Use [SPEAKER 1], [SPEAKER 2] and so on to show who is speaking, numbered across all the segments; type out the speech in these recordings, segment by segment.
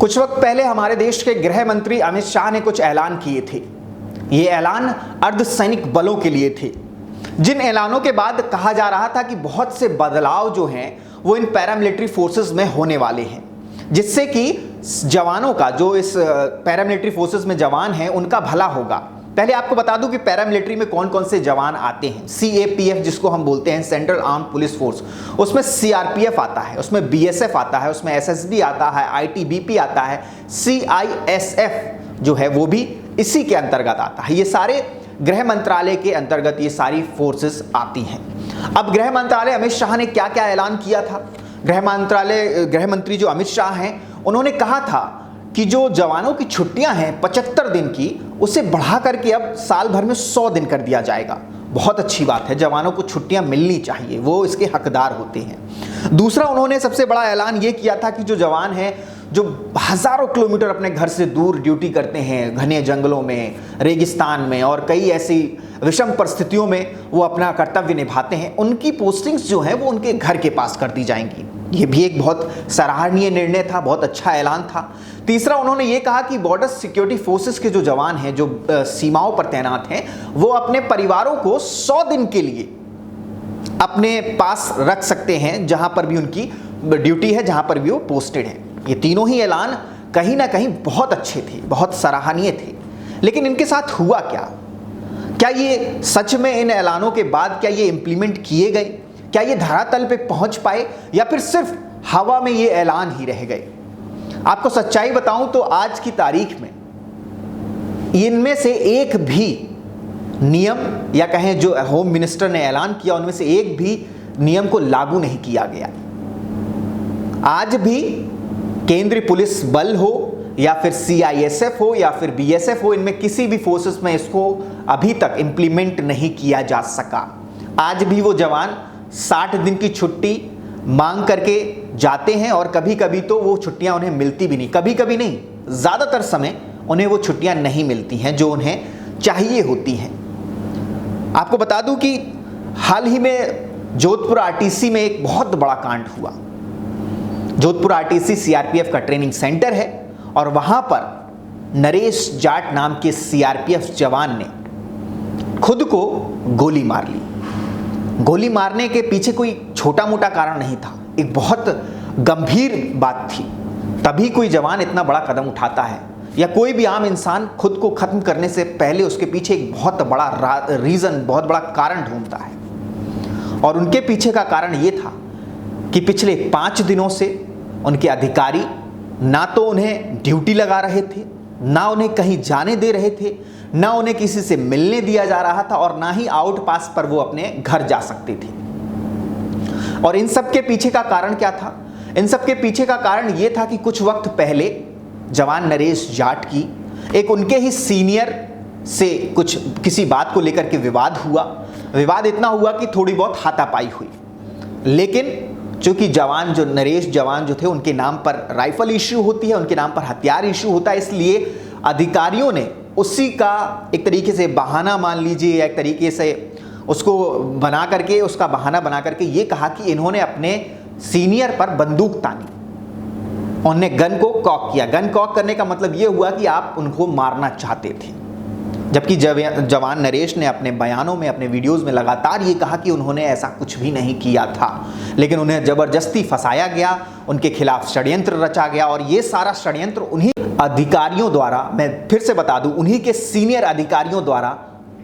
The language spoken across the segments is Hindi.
[SPEAKER 1] कुछ वक्त पहले हमारे देश के गृह मंत्री अमित शाह ने कुछ ऐलान किए थे। ये ऐलान अर्धसैनिक बलों के लिए थे, जिन ऐलानों के बाद कहा जा रहा था कि बहुत से बदलाव जो हैं वो इन पैरामिलिट्री फोर्सेस में होने वाले हैं, जिससे कि जवानों का, जो इस पैरामिलिट्री फोर्सेस में जवान हैं, उनका भला होगा। पहले आपको बता दूं कि पैरामिलिट्री में कौन कौन से जवान आते हैं। CAPF जिसको हम बोलते हैं, सेंट्रल आर्म पुलिस फोर्स, उसमें CRPF आता है, उसमें BSF आता है, उसमें SSB आता है, ITBP आता है, CISF जो है वो भी इसी के अंतर्गत आता है। ये सारे गृह मंत्रालय के अंतर्गत ये सारी फोर्सेस आती हैं। अब गृह मंत्रालय अमित शाह ने क्या क्या ऐलान किया था। गृह मंत्री जो अमित शाह हैं, उन्होंने कहा था कि जो जवानों की छुट्टियां हैं 75 दिन की, उसे बढ़ा करके अब साल भर में 100 दिन कर दिया जाएगा। बहुत अच्छी बात है, जवानों को छुट्टियां मिलनी चाहिए, वो इसके हकदार होते हैं। दूसरा, उन्होंने सबसे बड़ा ऐलान ये किया था कि जो जवान हैं, जो हज़ारों किलोमीटर अपने घर से दूर ड्यूटी करते हैं, घने जंगलों में, रेगिस्तान में और कई ऐसी विषम परिस्थितियों में वो अपना कर्तव्य निभाते हैं, उनकी पोस्टिंग्स जो हैं वो उनके घर के पास कर दी जाएंगी। ये भी एक बहुत सराहनीय निर्णय था, बहुत अच्छा ऐलान था। तीसरा, उन्होंने ये कहा कि बॉर्डर सिक्योरिटी फोर्सेस के जो जवान हैं, जो सीमाओं पर तैनात हैं, वो अपने परिवारों को 100 दिन के लिए अपने पास रख सकते हैं, जहां पर भी उनकी ड्यूटी है, जहां पर भी वो पोस्टेड है। ये तीनों ही ऐलान कहीं ना कहीं बहुत अच्छे थे, बहुत सराहनीय थे। लेकिन इनके साथ हुआ क्या? क्या ये सच में इन ऐलानों के बाद क्या ये इंप्लीमेंट किए गए? क्या ये धरातल पे पहुंच पाए, या फिर सिर्फ हवा में ये ऐलान ही रह गए? आपको सच्चाई बताऊं तो आज की तारीख में इनमें से एक भी नियम, या कहें जो होम मिनिस्टर ने ऐलान किया, उनमें से एक भी नियम को लागू नहीं किया गया। आज भी केंद्रीय पुलिस बल हो, या फिर CISF हो, या फिर BSF हो, इनमें किसी भी फोर्सेस में इसको अभी तक इंप्लीमेंट नहीं किया जा सका। आज भी वो जवान 60 दिन की छुट्टी मांग करके जाते हैं, और कभी कभी तो वो छुट्टियां उन्हें मिलती भी नहीं। कभी कभी नहीं, ज़्यादातर समय उन्हें वो छुट्टियां नहीं मिलती हैं जो उन्हें चाहिए होती हैं। आपको बता दूं कि हाल ही में जोधपुर RTC में एक बहुत बड़ा कांड हुआ। जोधपुर RTC CRPF का ट्रेनिंग सेंटर है, और वहां पर नरेश जाट नाम के CRPF जवान ने खुद को गोली मार ली। गोली मारने के पीछे कोई छोटा मोटा कारण नहीं था, एक बहुत गंभीर बात थी। तभी कोई जवान इतना बड़ा कदम उठाता है, या कोई भी आम इंसान खुद को खत्म करने से पहले उसके पीछे एक बहुत बड़ा रीज़न, बहुत बड़ा कारण ढूंढता है। और उनके पीछे का कारण ये था कि पिछले 5 दिनों से उनके अधिकारी ना तो उन्हें ड्यूटी लगा रहे थे, ना उन्हें कहीं जाने दे रहे थे, ना उन्हें किसी से मिलने दिया जा रहा था, और ना ही आउट पास पर वो अपने घर जा सकते थे। और इन सब के पीछे का कारण क्या था? इन सब के पीछे का कारण ये था कि कुछ वक्त पहले जवान नरेश जाट की एक उनके ही सीनियर से किसी बात को लेकर के विवाद हुआ। विवाद इतना हुआ कि थोड़ी बहुत हाथापाई हुई। लेकिन चूंकि नरेश जवान जो थे, उनके नाम पर राइफल इश्यू होती है, उनके नाम पर हथियार इश्यू होता है, इसलिए अधिकारियों ने उसी का एक तरीके से बहाना मान लीजिए, या एक तरीके से उसको बना करके, उसका बहाना बना करके ये कहा कि इन्होंने अपने सीनियर पर बंदूक तानी, उन्होंने गन को कॉक किया। गन कॉक करने का मतलब ये हुआ कि आप उनको मारना चाहते थे। जबकि जवान नरेश ने अपने बयानों में, अपने वीडियोस में लगातार ये कहा कि उन्होंने ऐसा कुछ भी नहीं किया था, लेकिन उन्हें ज़बरदस्ती फंसाया गया, उनके खिलाफ षड्यंत्र रचा गया। और ये सारा षड्यंत्र उन्हीं अधिकारियों द्वारा, मैं फिर से बता दूं, उन्हीं के सीनियर अधिकारियों द्वारा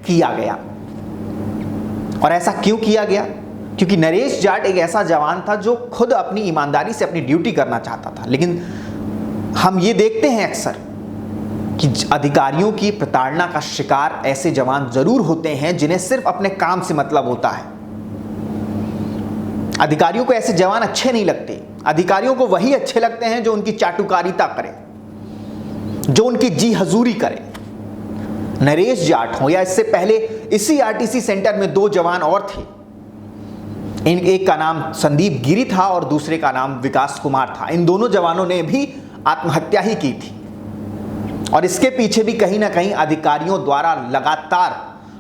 [SPEAKER 1] किया गया। और ऐसा क्यों किया गया? क्योंकि नरेश जाट एक ऐसा जवान था जो खुद अपनी ईमानदारी से अपनी ड्यूटी करना चाहता था। लेकिन हम ये देखते हैं अक्सर कि अधिकारियों की प्रताड़ना का शिकार ऐसे जवान जरूर होते हैं जिन्हें सिर्फ अपने काम से मतलब होता है। अधिकारियों को ऐसे जवान अच्छे नहीं लगते। अधिकारियों को वही अच्छे लगते हैं जो उनकी चाटुकारिता करे, जो उनकी जी हजूरी करे। नरेश जाट हो, या इससे पहले इसी RTC सेंटर में 2 जवान और थे। एक का नाम संदीप गिरी था और दूसरे का नाम विकास कुमार था। इन दोनों जवानों ने भी आत्महत्या ही की थी। और इसके पीछे भी कहीं ना कहीं अधिकारियों द्वारा लगातार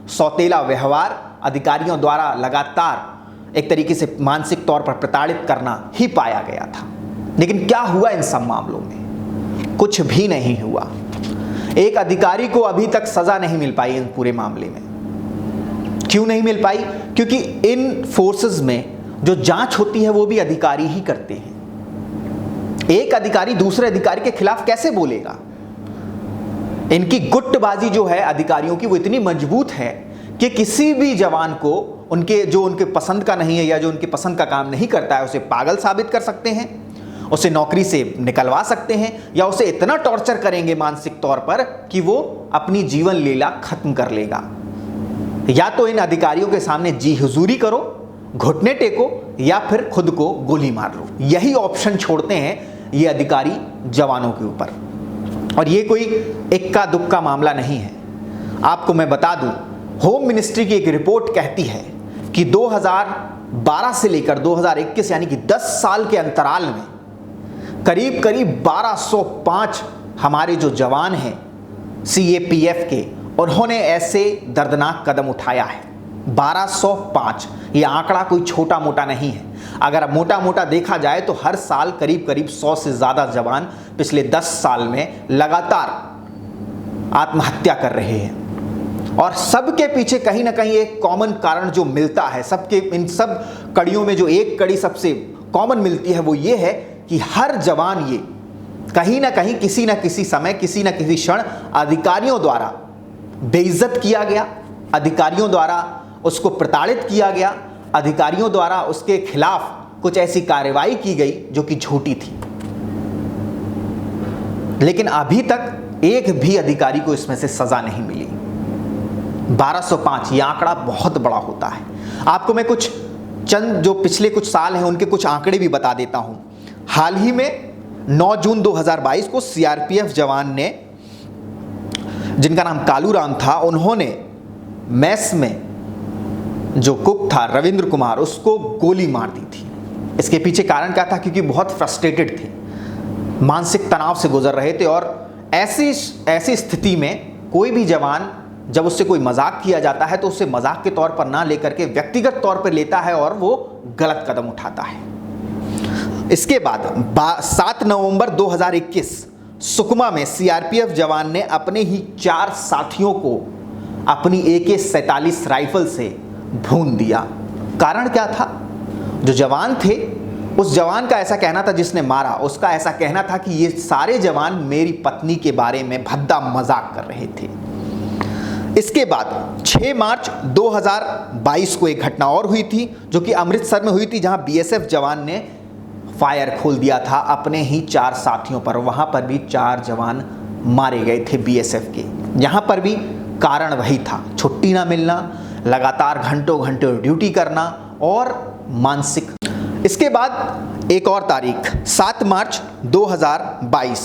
[SPEAKER 1] सौतेला व्यवहार, अधिकारियों द्वारा लगातार एक तरीके से मानसिक तौर पर प्रताड़ित करना ही पाया गया था। लेकिन क्या हुआ इन सब मामलों में? कुछ भी नहीं हुआ। एक अधिकारी को अभी तक सजा नहीं मिल पाई इन पूरे मामले में। क्यों नहीं मिल पाई? क्योंकि इन फोर्सेस में जो जांच होती है वो भी अधिकारी ही करते हैं। एक अधिकारी दूसरे अधिकारी के खिलाफ कैसे बोलेगा? इनकी गुटबाजी जो है अधिकारियों की, वो इतनी मजबूत है कि किसी भी जवान को उनके पसंद का नहीं है या जो उनके पसंद का काम नहीं करता है, उसे पागल साबित कर सकते हैं, उसे नौकरी से निकलवा सकते हैं, या उसे इतना टॉर्चर करेंगे मानसिक तौर पर कि वो अपनी जीवन लीला खत्म कर लेगा। या तो इन अधिकारियों के सामने जी हुजूरी करो, घुटने टेको, या फिर खुद को गोली मार लो। यही ऑप्शन छोड़ते हैं ये अधिकारी जवानों के ऊपर। और ये कोई इक्का दुक्का मामला नहीं है। आपको मैं बता दूं, होम मिनिस्ट्री की एक रिपोर्ट कहती है कि 2012 से लेकर 2021 यानी कि 10 साल के अंतराल में करीब 1205 हमारे जो जवान हैं CAPF के, उन्होंने ऐसे दर्दनाक कदम उठाया है। 1205, ये आंकड़ा कोई छोटा मोटा नहीं है। अगर मोटा मोटा देखा जाए तो हर साल करीब 100 से ज़्यादा जवान पिछले 10 साल में लगातार आत्महत्या कर रहे हैं। और सबके पीछे कहीं ना कहीं एक कॉमन कारण जो मिलता है, सबके इन सब कड़ियों में जो एक कड़ी सबसे कॉमन मिलती है वो ये है कि हर जवान ये कहीं ना कहीं किसी ना किसी समय, किसी ना किसी क्षण अधिकारियों द्वारा बेइज्जत किया गया, अधिकारियों द्वारा उसको प्रताड़ित किया गया, अधिकारियों द्वारा उसके खिलाफ कुछ ऐसी कार्रवाई की गई जो कि झूठी थी। लेकिन अभी तक एक भी अधिकारी को इसमें से सजा नहीं मिली। 1205, यह आंकड़ा बहुत बड़ा होता है। आपको मैं कुछ चंद जो पिछले कुछ साल हैं उनके कुछ आंकड़े भी बता देता हूं। हाल ही में 9 जून 2022 को CRPF जवान ने, जिनका नाम कालू राम था, उन्होंने मेस में जो कुक था रविंद्र कुमार, उसको गोली मार दी थी। इसके पीछे कारण क्या था? क्योंकि बहुत फ्रस्ट्रेटेड थे, मानसिक तनाव से गुजर रहे थे। और ऐसी स्थिति में कोई भी जवान जब उससे कोई मजाक किया जाता है तो उसे मजाक के तौर पर ना लेकर के व्यक्तिगत तौर पर लेता है और वो गलत कदम उठाता है। इसके बाद 7 नवंबर 2021 सुकमा में CRPF जवान ने अपने ही 4 साथियों को अपनी AK-47 राइफल से भून दिया। कारण क्या था? जो जवान थे, उस जवान का ऐसा कहना था, जिसने मारा उसका ऐसा कहना था कि ये सारे जवान मेरी पत्नी के बारे में भद्दा मजाक कर रहे थे। इसके बाद 6 मार्च 2022 को एक घटना और हुई थी जो कि अमृतसर में हुई थी, जहां BSF जवान ने फायर खोल दिया था अपने ही 4 साथियों पर। वहां पर भी 4 जवान मारे गए थे BSF के। यहां पर भी कारण वही था, छुट्टी ना मिलना, लगातार घंटों घंटों ड्यूटी करना और मानसिक। इसके बाद एक और तारीख 7 मार्च 2022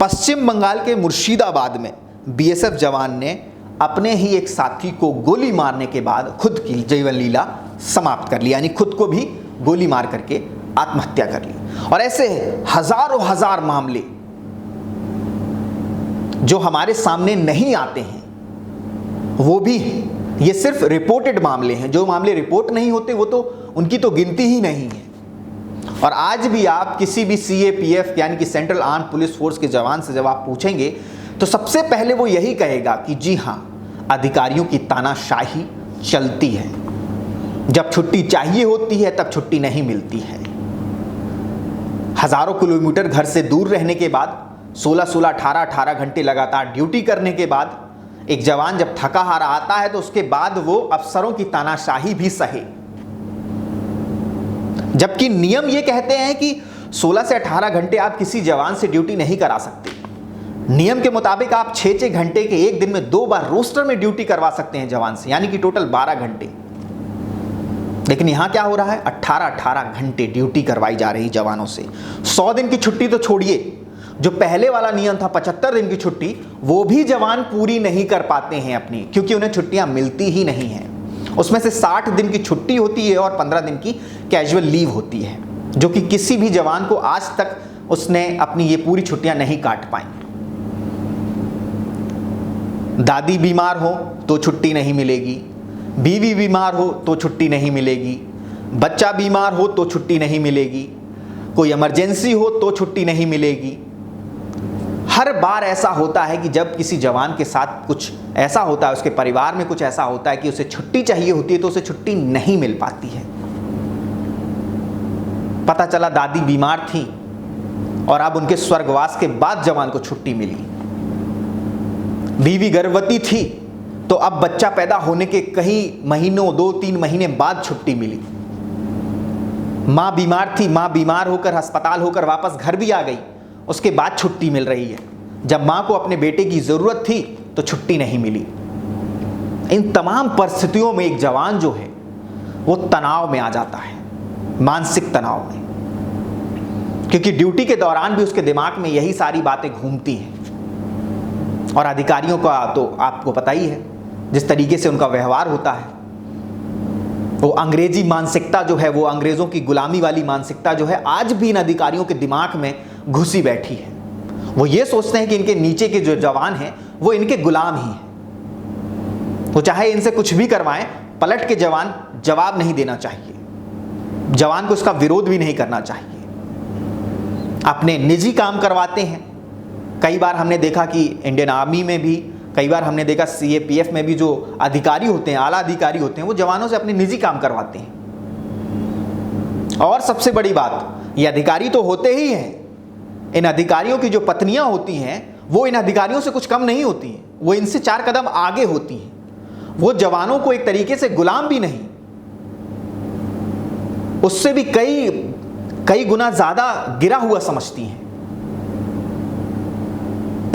[SPEAKER 1] पश्चिम बंगाल के मुर्शिदाबाद में BSF जवान ने अपने ही एक साथी को गोली मारने के बाद खुद की जीवन लीला समाप्त कर ली, यानी खुद को भी गोली मार करके आत्महत्या कर ली। और ऐसे हजारों हजार मामले जो हमारे सामने नहीं आते हैं वो भी, ये सिर्फ रिपोर्टेड मामले हैं। जो मामले रिपोर्ट नहीं होते वो तो उनकी तो गिनती ही नहीं है। और आज भी आप किसी भी CAPF यानी कि सेंट्रल आर्म्ड पुलिस फोर्स के जवान से जब आप पूछेंगे तो सबसे पहले वो यही कहेगा कि जी हाँ, अधिकारियों की तानाशाही चलती है। जब छुट्टी चाहिए होती है तब छुट्टी नहीं मिलती है। हजारों किलोमीटर घर से दूर रहने के बाद, 16-16, 18-18 घंटे लगातार ड्यूटी करने के बाद एक जवान जब थका हारा आता है तो उसके बाद वो अफसरों की तानाशाही भी सहे। जबकि नियम ये कहते हैं कि 16 से 18 घंटे आप किसी जवान से ड्यूटी नहीं करा सकते। नियम के मुताबिक आप 6-6 घंटे के एक दिन में 2 बार रोस्टर में ड्यूटी करवा सकते हैं जवान से, यानी कि टोटल 12 घंटे। लेकिन यहां क्या हो रहा है? 18-18 घंटे ड्यूटी करवाई जा रही जवानों से। 100 दिन की छुट्टी तो छोड़िए, जो पहले वाला नियम था 75 दिन की छुट्टी, वो भी जवान पूरी नहीं कर पाते हैं अपनी, क्योंकि उन्हें छुट्टियां मिलती ही नहीं हैं। उसमें से 60 दिन की छुट्टी होती है और 15 दिन की कैजुअल लीव होती है, जो कि किसी भी जवान को आज तक उसने अपनी ये पूरी छुट्टियां नहीं काट पाई। दादी बीमार हो तो छुट्टी नहीं मिलेगी, बीवी बीमार हो तो छुट्टी नहीं मिलेगी, बच्चा बीमार हो तो छुट्टी नहीं मिलेगी, कोई इमरजेंसी हो तो छुट्टी नहीं मिलेगी। बार ऐसा होता है कि जब किसी जवान के साथ कुछ ऐसा होता है, उसके परिवार में कुछ ऐसा होता है कि उसे छुट्टी चाहिए होती है तो उसे छुट्टी नहीं मिल पाती है। पता चला दादी बीमार थी और अब उनके स्वर्गवास के बाद जवान को छुट्टी मिली। बीवी गर्भवती थी तो अब बच्चा पैदा होने के कई महीनों, 2-3 महीने बाद छुट्टी मिली। माँ बीमार थी, माँ बीमार होकर अस्पताल होकर वापस घर भी आ गई, उसके बाद छुट्टी मिल रही है। जब माँ को अपने बेटे की ज़रूरत थी तो छुट्टी नहीं मिली। इन तमाम परिस्थितियों में एक जवान जो है वो तनाव में आ जाता है, मानसिक तनाव में, क्योंकि ड्यूटी के दौरान भी उसके दिमाग में यही सारी बातें घूमती हैं। और अधिकारियों का तो आपको पता ही है जिस तरीके से उनका व्यवहार होता है, वो अंग्रेजी मानसिकता जो है, वो अंग्रेज़ों की गुलामी वाली मानसिकता जो है आज भी इन अधिकारियों के दिमाग में घुसी बैठी है। वो ये सोचते हैं कि इनके नीचे के जो जवान हैं वो इनके गुलाम ही हैं। वो चाहे इनसे कुछ भी करवाएं, पलट के जवान जवाब नहीं देना चाहिए, जवान को इसका विरोध भी नहीं करना चाहिए। अपने निजी काम करवाते हैं। कई बार हमने देखा कि इंडियन आर्मी में भी, कई बार हमने देखा CAPF में भी जो अधिकारी होते हैं, आला अधिकारी होते हैं, वो जवानों से अपने निजी काम करवाते हैं। और सबसे बड़ी बात, ये अधिकारी तो होते ही हैं, इन अधिकारियों की जो पत्नियां होती हैं वो इन अधिकारियों से कुछ कम नहीं होती हैं, वो इनसे 4 कदम आगे होती हैं। वो जवानों को एक तरीके से गुलाम भी नहीं, उससे भी कई गुना ज्यादा गिरा हुआ समझती हैं।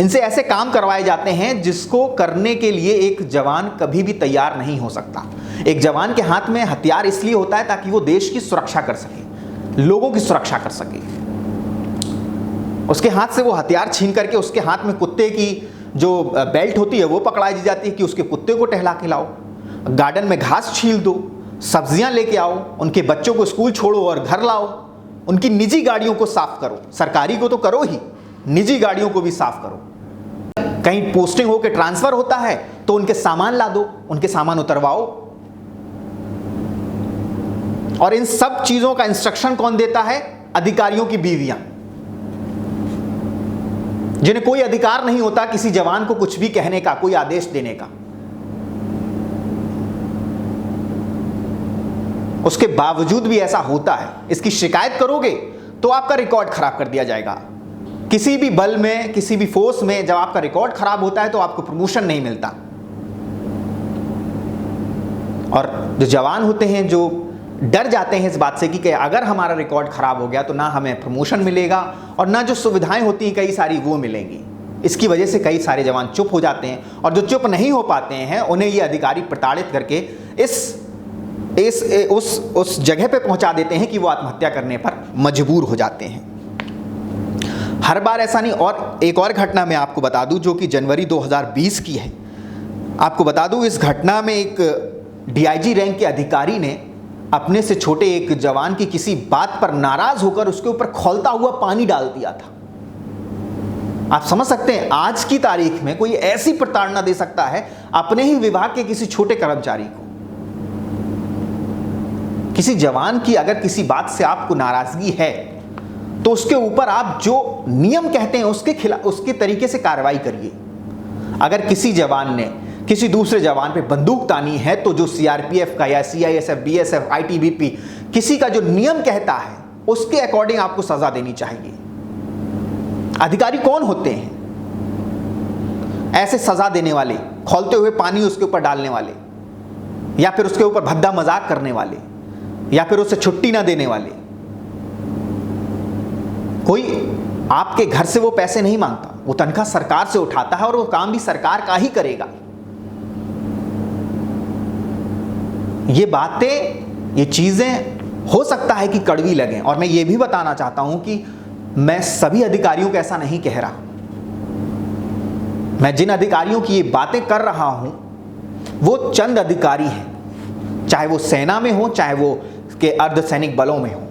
[SPEAKER 1] इनसे ऐसे काम करवाए जाते हैं जिसको करने के लिए एक जवान कभी भी तैयार नहीं हो सकता। एक जवान के हाथ में हथियार इसलिए होता है ताकि वो देश की सुरक्षा कर सके, लोगों की सुरक्षा कर सके। उसके हाथ से वो हथियार छीन करके उसके हाथ में कुत्ते की जो बेल्ट होती है वो पकड़ाई दी जाती है कि उसके कुत्ते को टहला के लाओ, गार्डन में घास छील दो, सब्जियां लेके आओ, उनके बच्चों को स्कूल छोड़ो और घर लाओ, उनकी निजी गाड़ियों को साफ करो, सरकारी को तो करो ही, निजी गाड़ियों को भी साफ करो। कहीं पोस्टिंग होकर ट्रांसफर होता है तो उनके सामान ला दो, उनके सामान उतरवाओ। और इन सब चीजों का इंस्ट्रक्शन कौन देता है? अधिकारियों की बीवियां, जिन्हें कोई अधिकार नहीं होता किसी जवान को कुछ भी कहने का, कोई आदेश देने का। उसके बावजूद भी ऐसा होता है। इसकी शिकायत करोगे तो आपका रिकॉर्ड खराब कर दिया जाएगा। किसी भी बल में, किसी भी फोर्स में जब आपका रिकॉर्ड खराब होता है तो आपको प्रमोशन नहीं मिलता। और जो जवान होते हैं जो डर जाते हैं इस बात से कि अगर हमारा रिकॉर्ड खराब हो गया तो ना हमें प्रमोशन मिलेगा और ना जो सुविधाएं होती हैं कई सारी वो मिलेंगी। इसकी वजह से कई सारे जवान चुप हो जाते हैं और जो चुप नहीं हो पाते हैं उन्हें ये अधिकारी प्रताड़ित करके उस जगह पे पहुंचा देते हैं कि वो आत्महत्या करने पर मजबूर हो जाते हैं। हर बार ऐसा नहीं। और एक और घटना मैं आपको बता दूं जो कि जनवरी 2020 की है। आपको बता दूं इस घटना में एक DIG रैंक के अधिकारी ने अपने से छोटे एक जवान की किसी बात पर नाराज होकर उसके ऊपर खौलता हुआ पानी डाल दिया था। आप समझ सकते हैं आज की तारीख में कोई ऐसी प्रताड़ना दे सकता है अपने ही विभाग के किसी छोटे कर्मचारी को। किसी जवान की अगर किसी बात से आपको नाराजगी है तो उसके ऊपर आप जो नियम कहते हैं उसके खिलाफ, उसके तरीके से कार्रवाई करिए। अगर किसी जवान ने किसी दूसरे जवान पे बंदूक तानी है तो जो CRPF का या CISF, BSF, ITBP किसी का जो नियम कहता है उसके अकॉर्डिंग आपको सजा देनी चाहिए। अधिकारी कौन होते हैं? ऐसे सजा देने वाले, खौलते हुए पानी उसके ऊपर डालने वाले, या फिर उसके ऊपर भद्दा मजाक करने वाले, या फिर उसे छुट्टी ना देने वाले। कोई आपके घर से वो पैसे नहीं मांगता, वो तनख्वाह सरकार से उठाता है और वो काम भी सरकार का ही करेगा। ये बातें, ये चीजें हो सकता है कि कड़वी लगें, और मैं ये भी बताना चाहता हूं कि मैं सभी अधिकारियों को ऐसा नहीं कह रहा। मैं जिन अधिकारियों की ये बातें कर रहा हूं वो चंद अधिकारी हैं, चाहे वो सेना में हो, चाहे वो के अर्धसैनिक बलों में हो।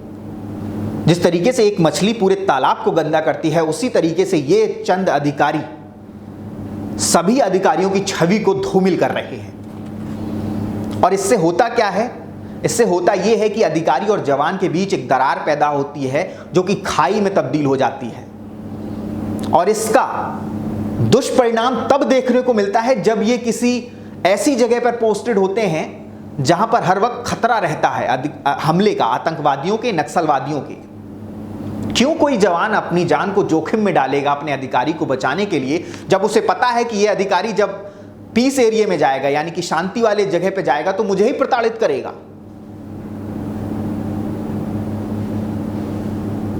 [SPEAKER 1] जिस तरीके से एक मछली पूरे तालाब को गंदा करती है उसी तरीके से ये चंद अधिकारी सभी अधिकारियों की छवि को धूमिल कर रहे हैं। और इससे होता क्या है? इससे होता यह है कि अधिकारी और जवान के बीच एक दरार पैदा होती है जो कि खाई में तब्दील हो जाती है। और इसका दुष्परिणाम तब देखने को मिलता है जब ये किसी ऐसी जगह पर पोस्टेड होते हैं जहां पर हर वक्त खतरा रहता है हमले का, आतंकवादियों के, नक्सलवादियों के। क्यों कोई जवान अपनी जान को जोखिम में डालेगा अपने अधिकारी को बचाने के लिए, जब उसे पता है कि यह अधिकारी जब पीस एरिया में जाएगा, यानी कि शांति वाले जगह पे जाएगा, तो मुझे ही प्रताड़ित करेगा।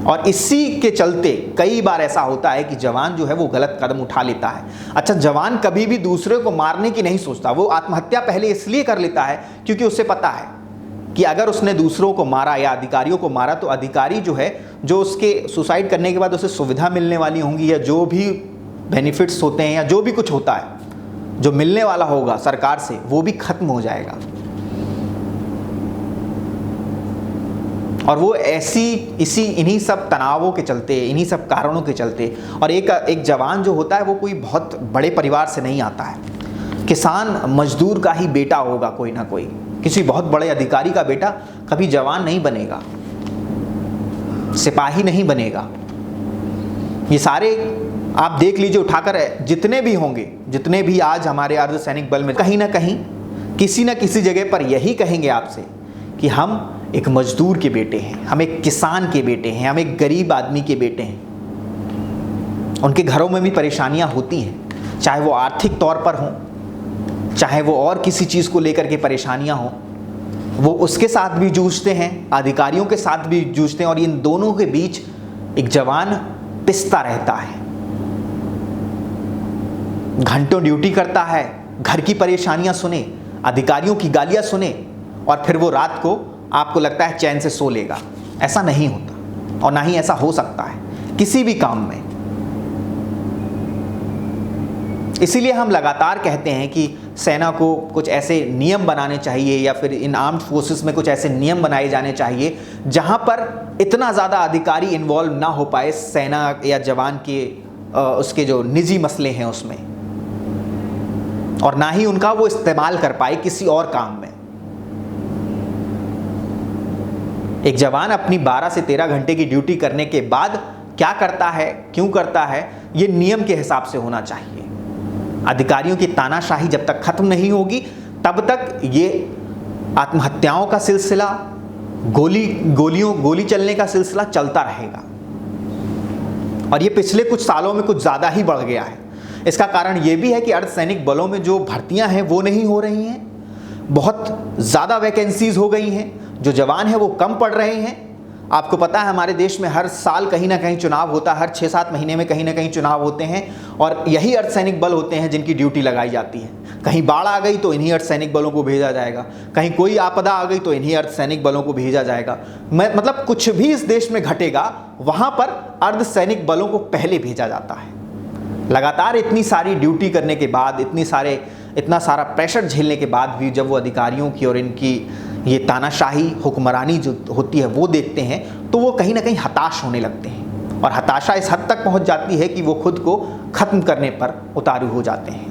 [SPEAKER 1] और इसी के चलते कई बार ऐसा होता है कि जवान जो है वो गलत कदम उठा लेता है। अच्छा, जवान कभी भी दूसरे को मारने की नहीं सोचता, वो आत्महत्या पहले इसलिए कर लेता है क्योंकि उसे पता है कि अगर उसने दूसरों को मारा या अधिकारियों को मारा तो अधिकारी जो है, जो उसके सुसाइड करने के बाद उसे सुविधा मिलने वाली होंगी या जो भी बेनिफिट्स होते हैं या जो भी कुछ होता है जो मिलने वाला होगा सरकार से, वो भी खत्म हो जाएगा। और वो इन्हीं सब तनावों के चलते, इन्हीं सब कारणों के चलते। और एक जवान जो होता है वो कोई बहुत बड़े परिवार से नहीं आता है, किसान मजदूर का ही बेटा होगा कोई ना कोई, किसी बहुत बड़े अधिकारी का बेटा कभी जवान नहीं बनेगा, सिपाही नहीं बनेगा। ये सारे आप देख लीजिए उठाकर, जितने भी होंगे, जितने भी आज हमारे अर्धसैनिक बल में कहीं ना कहीं किसी न किसी जगह पर यही कहेंगे आपसे कि हम एक मजदूर के बेटे हैं, हम एक किसान के बेटे हैं, हम एक गरीब आदमी के बेटे हैं। उनके घरों में भी परेशानियां होती हैं, चाहे वो आर्थिक तौर पर हों, चाहे वो और किसी चीज़ को लेकर के परेशानियां हों, वो उसके साथ भी जूझते हैं, अधिकारियों के साथ भी जूझते हैं। और इन दोनों के बीच एक जवान पिसता रहता है, घंटों ड्यूटी करता है, घर की परेशानियां सुने, अधिकारियों की गालियां सुने, और फिर वो रात को आपको लगता है चैन से सो लेगा। ऐसा नहीं होता और ना ही ऐसा हो सकता है किसी भी काम में। इसीलिए हम लगातार कहते हैं कि सेना को कुछ ऐसे नियम बनाने चाहिए या फिर इन आर्म्ड फोर्सेस में कुछ ऐसे नियम बनाए जाने चाहिए जहां पर इतना ज़्यादा अधिकारी इन्वॉल्व ना हो पाए सेना या जवान के उसके जो निजी मसले हैं उसमें, और ना ही उनका वो इस्तेमाल कर पाए किसी और काम में। एक जवान अपनी 12 से 13 घंटे की ड्यूटी करने के बाद क्या करता है, क्यों करता है, ये नियम के हिसाब से होना चाहिए। अधिकारियों की तानाशाही जब तक खत्म नहीं होगी तब तक ये आत्महत्याओं का सिलसिला, गोली चलने का सिलसिला चलता रहेगा। और ये पिछले कुछ सालों में कुछ ज़्यादा ही बढ़ गया है। इसका कारण ये भी है कि अर्धसैनिक बलों में जो भर्तियां हैं वो नहीं हो रही हैं, बहुत ज़्यादा वैकेंसीज हो गई हैं, जो जवान हैं वो कम पड़ रहे हैं। आपको पता है हमारे देश में हर साल कहीं ना कहीं चुनाव होता है, हर 6-7 महीने में कहीं ना कहीं चुनाव होते हैं, और यही अर्धसैनिक बल होते हैं जिनकी ड्यूटी लगाई जाती है। कहीं बाढ़ आ गई तो इन्हीं अर्धसैनिक बलों को भेजा जाएगा, कहीं कोई आपदा आ गई तो इन्हीं अर्धसैनिक बलों को भेजा जाएगा। मतलब कुछ भी इस देश में घटेगा वहाँ पर अर्धसैनिक बलों को पहले भेजा जाता है। लगातार इतनी सारी ड्यूटी करने के बाद, इतना सारा प्रेशर झेलने के बाद भी जब वो अधिकारियों की और इनकी ये तानाशाही हुक्मरानी जो होती है वो देखते हैं तो वो कहीं ना कहीं हताश होने लगते हैं, और हताशा इस हद तक पहुंच जाती है कि वो खुद को खत्म करने पर उतारू हो जाते हैं।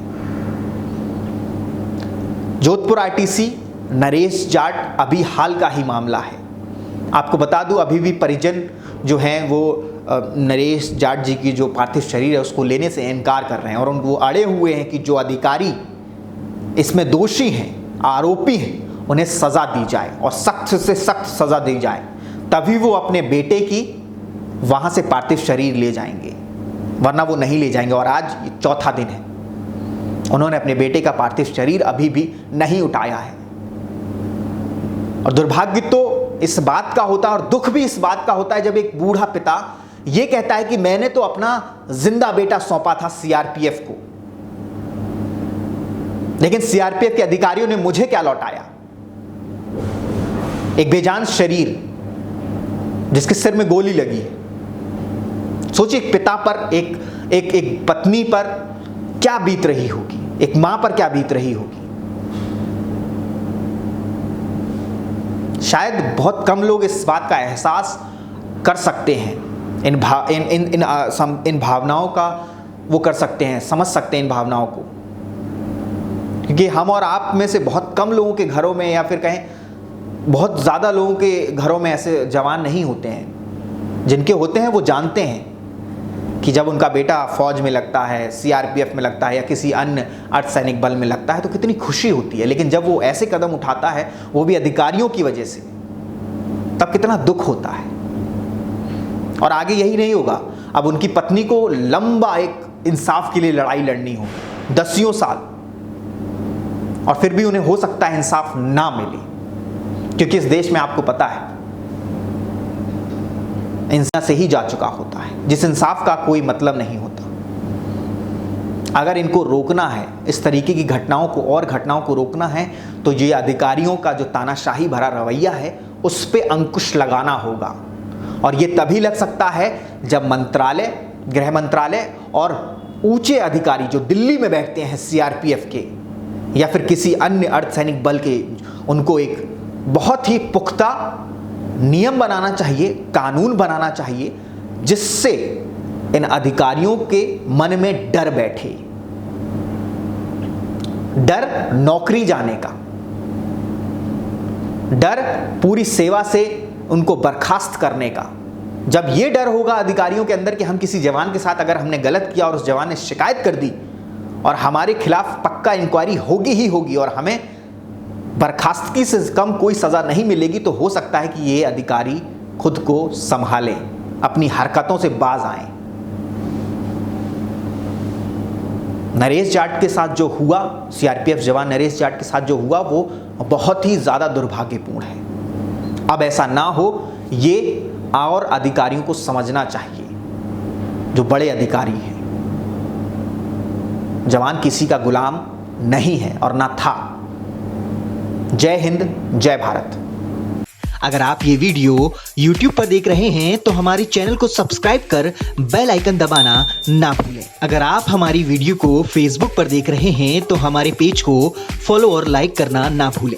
[SPEAKER 1] जोधपुर आरटीसी नरेश जाट अभी हाल का ही मामला है। आपको बता दूं, अभी भी परिजन जो हैं वो नरेश जाट जी की जो पार्थिव शरीर है उसको लेने से इनकार कर रहे हैं, और वो अड़े हुए हैं कि जो अधिकारी इसमें दोषी हैं, आरोपी हैं, उन्हें सज़ा दी जाए और सख्त से सख्त सज़ा दी जाए, तभी वो अपने बेटे की वहाँ से पार्थिव शरीर ले जाएंगे, वरना वो नहीं ले जाएंगे। और आज चौथा दिन है, उन्होंने अपने बेटे का पार्थिव शरीर अभी भी नहीं उठाया है। और दुर्भाग्य तो इस बात का होता है और दुख भी इस बात का होता है जब एक बूढ़ा पिता ये कहता है कि मैंने तो अपना जिंदा बेटा सौंपा था सीआरपीएफ को, लेकिन सीआरपीएफ के अधिकारियों ने मुझे क्या लौटाया, एक बेजान शरीर जिसके सिर में गोली लगी है। सोचिए एक पिता पर, एक पत्नी पर क्या बीत रही होगी, एक मां पर क्या बीत रही होगी। शायद बहुत कम लोग इस बात का एहसास कर सकते हैं, इन भावनाओं का वो कर सकते हैं, समझ सकते हैं इन भावनाओं को, क्योंकि हम और आप में से बहुत कम लोगों के घरों में या फिर कहें बहुत ज़्यादा लोगों के घरों में ऐसे जवान नहीं होते हैं। जिनके होते हैं वो जानते हैं कि जब उनका बेटा फौज में लगता है, सीआरपीएफ में लगता है या किसी अन्य अर्धसैनिक बल में लगता है तो कितनी खुशी होती है, लेकिन जब वो ऐसे कदम उठाता है वो भी अधिकारियों की वजह से, तब कितना दुख होता है। और आगे यही नहीं होगा, अब उनकी पत्नी को लंबा एक इंसाफ के लिए लड़ाई लड़नी हो, 10 साल, और फिर भी उन्हें हो सकता है इंसाफ ना मिले, क्योंकि इस देश में आपको पता है इंसान से ही जा चुका होता है, जिस इंसाफ का कोई मतलब नहीं होता। अगर इनको रोकना है, इस तरीके की घटनाओं को और घटनाओं को रोकना है, तो ये अधिकारियों का जो तानाशाही भरा रवैया है उस पे अंकुश लगाना होगा। और ये तभी लग सकता है जब मंत्रालय, गृह मंत्रालय और ऊंचे अधिकारी जो दिल्ली में बैठते हैं सीआरपीएफ के या फिर किसी अन्य अर्धसैनिक बल के, उनको एक बहुत ही पुख्ता नियम बनाना चाहिए, कानून बनाना चाहिए, जिससे इन अधिकारियों के मन में डर बैठे, डर नौकरी जाने का, डर पूरी सेवा से उनको बर्खास्त करने का। जब ये डर होगा अधिकारियों के अंदर कि हम किसी जवान के साथ अगर हमने गलत किया और उस जवान ने शिकायत कर दी और हमारे खिलाफ पक्का इंक्वायरी होगी ही होगी और हमें बर्खास्तगी से कम कोई सजा नहीं मिलेगी, तो हो सकता है कि ये अधिकारी खुद को संभालें, अपनी हरकतों से बाज आएं। नरेश जाट के साथ जो हुआ, सीआरपीएफ जवान नरेश जाट के साथ जो हुआ, वो बहुत ही ज़्यादा दुर्भाग्यपूर्ण है। अब ऐसा ना हो, ये और अधिकारियों को समझना चाहिए, जो बड़े अधिकारी हैं। जवान किसी का गुलाम नहीं है और ना था। जय हिंद, जय भारत।
[SPEAKER 2] अगर आप ये वीडियो YouTube पर देख रहे हैं तो हमारे चैनल को सब्सक्राइब कर बेल आइकन दबाना ना भूलें। अगर आप हमारी वीडियो को Facebook पर देख रहे हैं तो हमारे पेज को फॉलो और लाइक करना ना भूलें।